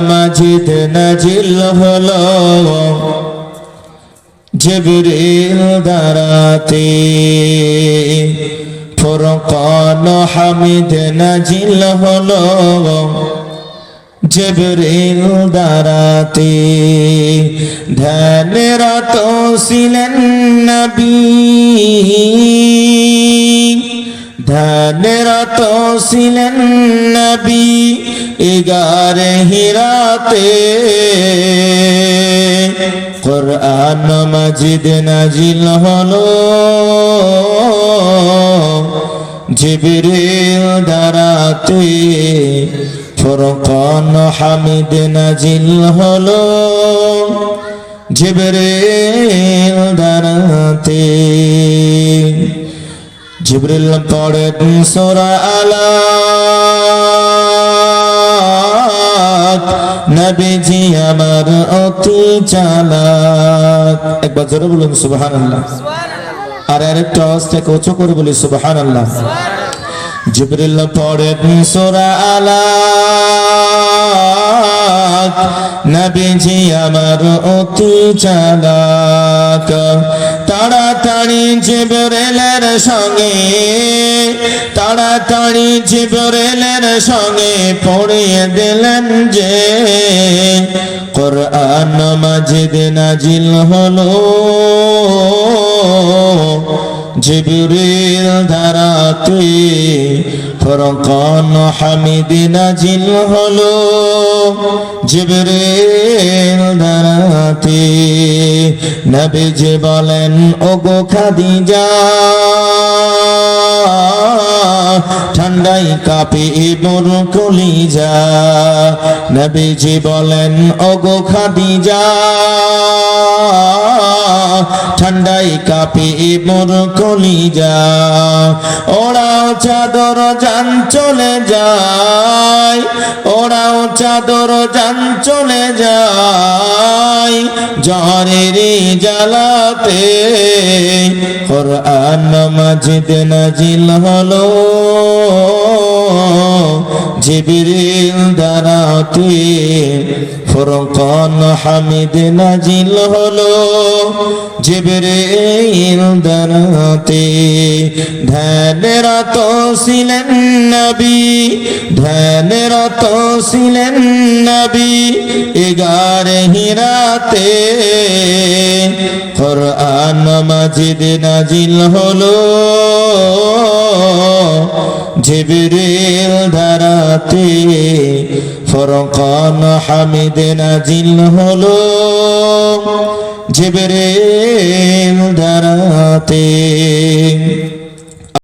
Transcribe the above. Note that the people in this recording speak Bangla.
মাজিদ নাজিল হলো জিবরিল দ্বারাতে ফুরকান হামিদ নাজিল হলো জিবরিল দ্বারাতে ধ্যানরত ছিলেন নবী ধ্যানরত ছিলেন নবী গারে হিরাতে কুরআন মাজিদ নাজিল হলো জিবরিল দ্বারাতে ফুরকান হামিদ নাজিল হলো জিবরিল দ্বারাতে জিবরিল পড়েন সূরা আলাক নবীজি আমার অতি চালাক একবার জোরে বলুন সুবহানাল্লাহ আর আরেকটা আওয়াজ থেকে উঁচু করে বলি সুবহানাল্লাহ জিবরিল পড়েন সূরা আলাক নবীজি আমার অতি চালাক তাড়াতাড়ি জিবরিলের সঙ্গে তাড়াতাড়ি জিবরিলের সঙ্গে পড়িয়ে দিলেন যে কুরআন মাজিদ নাজিল হলো জিবরিল দ্বারাতে ফুরকান হামিদ নাজিল হলো জিবরিল দ্বারাতে নবীজি বলেন ওগো খাদিজা ঠান্ডাই কাঁপে মোর কলিজা নবীজি বলেন ওগো খাদিজা ঠান্ডাই কাঁপে মোর কলিজা ওরাও চাদর জান চলে যায় ওরাও চাদর জান চলে যায় জ্বরের জ্বালাতে কুরআন মাজিদ নাজিল হলো জিবরিল দ্বারাতে ফুরকান হামিদ নাজিল হলো জিবরিল দ্বারাতে ধ্যানরত ছিলেন নবী ধ্যানরত ছিলেন নবী গারে হিরাতে কুরআন মাজিদ নাজিল হলো জিবরিল দ্বারাতে ফুরকান হামিদ নাজিল হলো জিবরিল দ্বারাতে